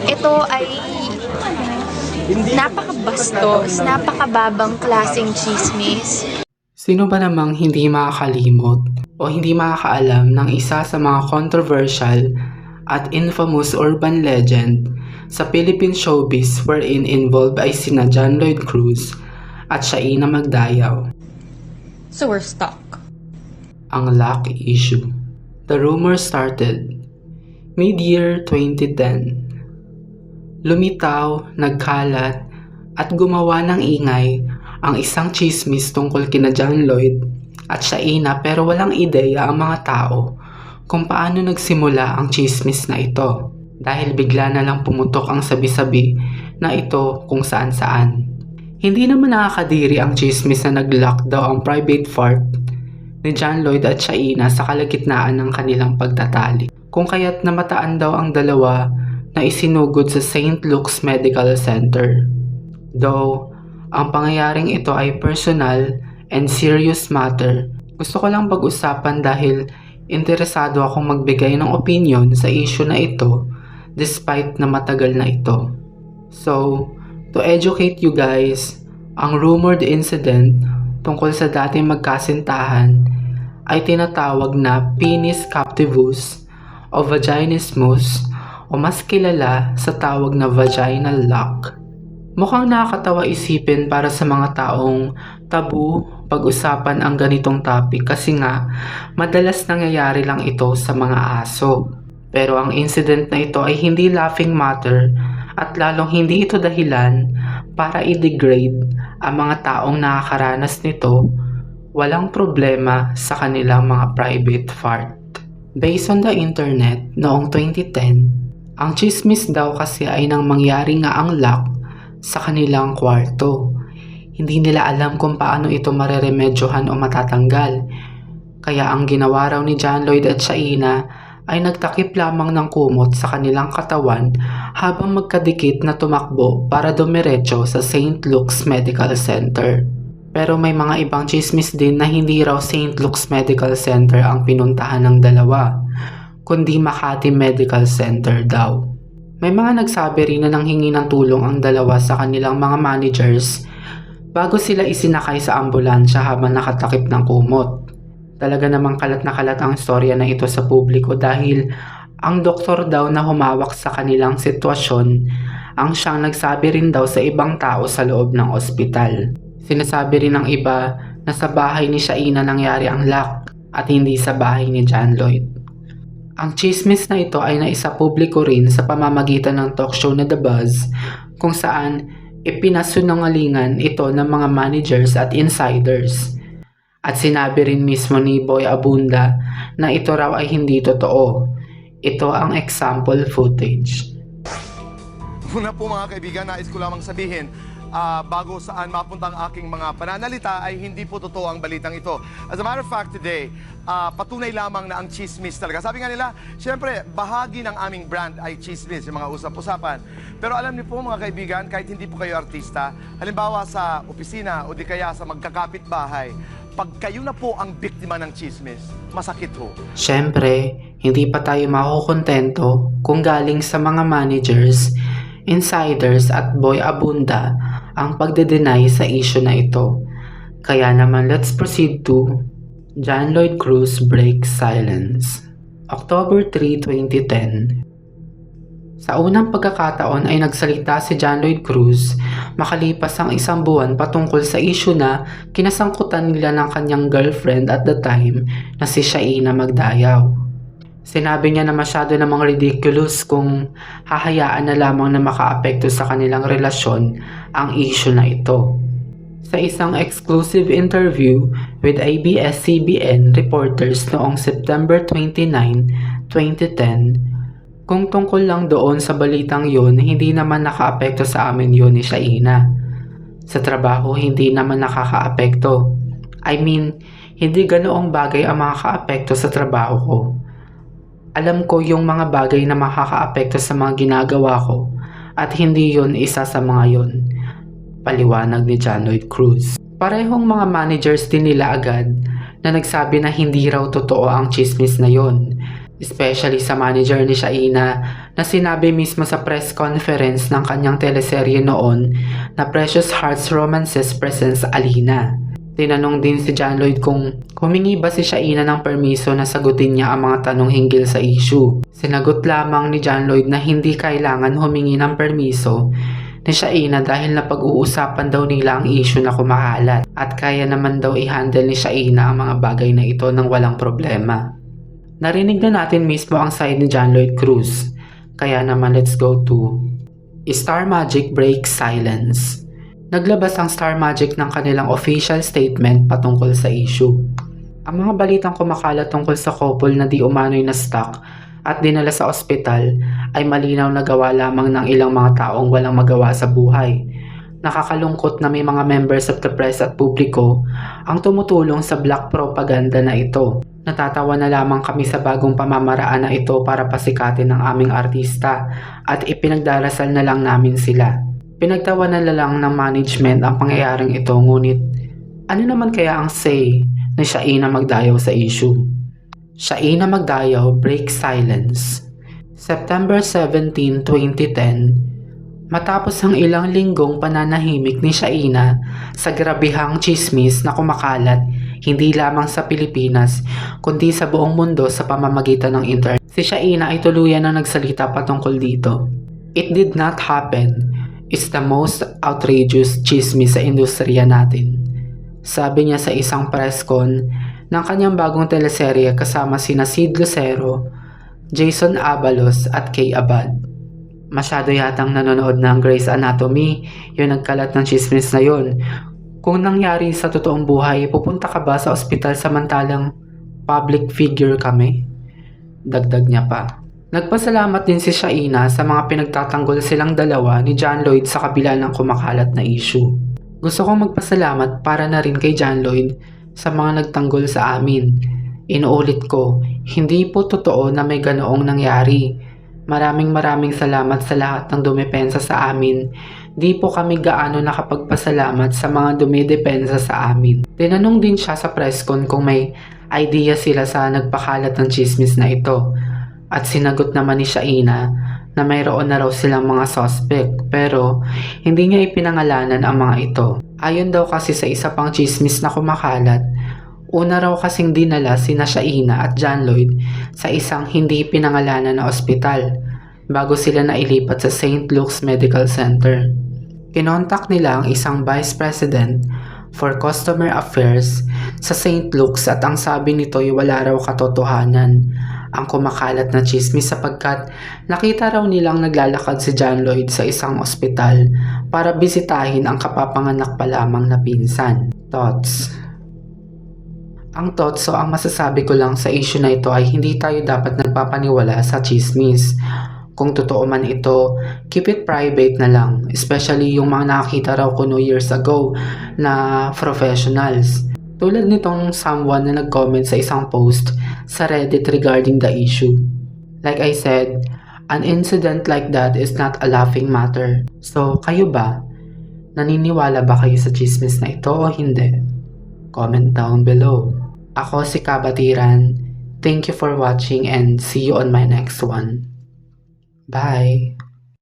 Ito ay napakabastos, napakababang klaseng chismis. Sino ba namang hindi makakalimot o hindi makakaalam ng isa sa mga controversial at infamous urban legend sa Philippine showbiz wherein involved ay sina John Lloyd Cruz at Shaina Magdayaw? So we're stuck. Ang lock issue. The rumor started mid-year 2010. Lumitaw, nagkalat at gumawa ng ingay ang isang chismis tungkol kina John Lloyd at Shaina, pero walang ideya ang mga tao kung paano nagsimula ang chismis na ito, dahil bigla na lang pumutok ang sabi-sabi na ito kung saan-saan. Hindi naman nakakadiri ang chismis na nag-lock daw ang private part ni John Lloyd at Shaina sa kalagitnaan ng kanilang pagtatalik, kung kaya't namataan daw ang dalawa na isinugod sa St. Luke's Medical Center. Though ang pangyayaring ito ay personal and serious matter, gusto ko lang pag-usapan dahil interesado akong magbigay ng opinion sa issue na ito despite na matagal na ito. So, to educate you guys, ang rumored incident tungkol sa dating magkasintahan ay tinatawag na penis captivus o vaginismus, o mas kilala sa tawag na vaginal lock. Mukhang nakakatawa isipin para sa mga taong tabu pag-usapan ang ganitong topic kasi nga madalas nangyayari lang ito sa mga aso. Pero ang incident na ito ay hindi laughing matter at lalong hindi ito dahilan para i-degrade ang mga taong nakakaranas nito. Walang problema sa kanilang mga private part. Based on the internet, noong 2010, ang chismis daw kasi ay nang mangyari nga ang lock sa kanilang kwarto. Hindi nila alam kung paano ito mareremedyohan o matatanggal. Kaya ang ginawa raw ni John Lloyd at Shaina ay nagtakip lamang ng kumot sa kanilang katawan habang magkadikit na tumakbo para dumiretso sa St. Luke's Medical Center. Pero may mga ibang chismis din na hindi raw St. Luke's Medical Center ang pinuntahan ng dalawa, kundi Makati Medical Center daw. May mga nagsabi rin na nanghingi ng tulong ang dalawa sa kanilang mga managers bago sila isinakay sa ambulansya habang nakatakip ng kumot. Talaga namang kalat na kalat ang istorya na ito sa publiko dahil ang doktor daw na humawak sa kanilang sitwasyon ang siyang nagsabi rin daw sa ibang tao sa loob ng ospital. Sinasabi rin ng iba na sa bahay ni Shaina nangyari ang lock at hindi sa bahay ni John Lloyd. Ang chismis na ito ay naisa publiko rin sa pamamagitan ng talk show na The Buzz, kung saan ipinasunungalingan ito ng mga managers at insiders. At sinabi rin mismo ni Boy Abunda na ito raw ay hindi totoo. Ito ang example footage. Una po mga kaibigan, nais ko lamang sabihin, bago saan mapunta ang aking mga pananalita ay hindi po totoo ang balitang ito. As a matter of fact today, patunay lamang na ang chismis talaga. Sabi nga nila, siyempre, bahagi ng aming brand ay chismis, yung mga usap-usapan. Pero alam niyo po mga kaibigan, kahit hindi po kayo artista, halimbawa sa opisina o di kaya sa magkakapit-bahay, pag kayo na po ang biktima ng chismis, masakit ho. Siyempre, hindi pa tayo makukontento kung galing sa mga managers, insiders at Boy Abunda ang pagde-deny sa issue na ito. Kaya naman let's proceed to John Lloyd Cruz breaks silence. October 3, 2010. Sa unang pagkakataon ay nagsalita si John Lloyd Cruz makalipas ang isang buwan patungkol sa issue na kinasangkutan nila ng kanyang girlfriend at the time na si Shaina Magdayaw. Sinabi niya na masyado namang ridiculous kung hahayaan na lamang na makaapekto sa kanilang relasyon ang issue na ito. Sa isang exclusive interview with ABS-CBN reporters noong September 29, 2010, kung tungkol lang doon sa balitang yun, hindi naman nakaapekto sa amin yun ni Shaina. Sa trabaho, hindi naman nakakaapekto. I mean, hindi ganoong bagay ang makakaapekto sa trabaho ko. Alam ko yung mga bagay na makakaapekto sa mga ginagawa ko at hindi yun isa sa mga yun. Paliwanag ni John Lloyd Cruz. Parehong mga managers din nila agad na nagsabi na hindi raw totoo ang chismis na yun. Especially sa manager ni Shaina na sinabi mismo sa press conference ng kanyang teleserye noon na Precious Hearts Romances presents Alina. Tinanong din si John Lloyd kung humingi ba si Shaina ng permiso na sagutin niya ang mga tanong hinggil sa issue. Sinagot lamang ni John Lloyd na hindi kailangan humingi ng permiso ni Shaina dahil na pag-uusapan daw nila ang issue na kumakalat at kaya naman daw i-handle ni Shaina ang mga bagay na ito nang walang problema. Narinig na natin mismo ang side ni John Lloyd Cruz, kaya naman let's go to Star Magic Breaks Silence. Naglabas ang Star Magic ng kanilang official statement patungkol sa issue. Ang mga balitang kumakalat tungkol sa couple na di umano'y na-stuck at dinala sa ospital ay malinaw na gawa lamang ng ilang mga taong walang magawa sa buhay. Nakakalungkot na may mga members of the press at publiko ang tumutulong sa black propaganda na ito. Natatawa na lamang kami sa bagong pamamaraan na ito para pasikatin ng aming artista at ipinagdarasal na lang namin sila. Pinagtawanan na lang ng management ang pangyayaring ito, ngunit ano naman kaya ang say ni Shaina Magdayaw sa issue? Shaina Magdayaw breaks silence. September 17, 2010, matapos ang ilang linggong pananahimik ni Shaina sa grabihang chismis na kumakalat hindi lamang sa Pilipinas kundi sa buong mundo sa pamamagitan ng internet, si Shaina ay tuluyan na nagsalita patungkol dito. It did not happen. Is the most outrageous chismis sa industriya natin. Sabi niya sa isang press con ng kanyang bagong teleserye kasama sina Sid Lucero, Jason Abalos at Kay Abad. Masyado yatang nanonood ng Grey's Anatomy yung nagkalat ng chismis na yun. Kung nangyari sa totoong buhay, pupunta ka ba sa ospital samantalang public figure kami? Dagdag niya pa. Nagpasalamat din si Shaina sa mga pinagtatanggol silang dalawa ni John Lloyd sa kabila ng kumakalat na issue. Gusto kong magpasalamat para na rin kay John Lloyd sa mga nagtanggol sa amin. Inuulit ko, hindi po totoo na may ganoong nangyari. Maraming salamat sa lahat ng dumepensa sa amin. Di po kami gaano nakapagpasalamat sa mga dumidepensa sa amin. Tinanong din siya sa press con kung may idea sila sa nagpakalat ng chismis na ito. At sinagot naman ni Shaina na mayroon na raw silang mga suspect pero hindi niya ipinangalanan ang mga ito. Ayon daw kasi sa isa pang chismis na kumakalat, una raw kasing dinala sina Shaina at John Lloyd sa isang hindi pinangalanan na ospital bago sila nailipat sa St. Luke's Medical Center. Kinontak nila ang isang Vice President for Customer Affairs sa St. Luke's at ang sabi nito ay wala raw katotohanan ang kumakalat na chismis sapagkat nakita raw nilang naglalakad si John Lloyd sa isang ospital para bisitahin ang kapapanganak pa lamang na pinsan. Thoughts? Ang thoughts o ang masasabi ko lang sa issue na ito ay hindi tayo dapat nagpapaniwala sa chismis. Kung totoo man ito, keep it private na lang, especially yung mga nakakita raw ko no years ago na professionals. Tulad nitong someone na nag-comment sa isang post sa Reddit regarding the issue. Like I said, an incident like that is not a laughing matter. So, kayo ba? Naniniwala ba kayo sa chismis na ito o hindi? Comment down below. Ako si Kabatiran. Thank you for watching and see you on my next one. Bye!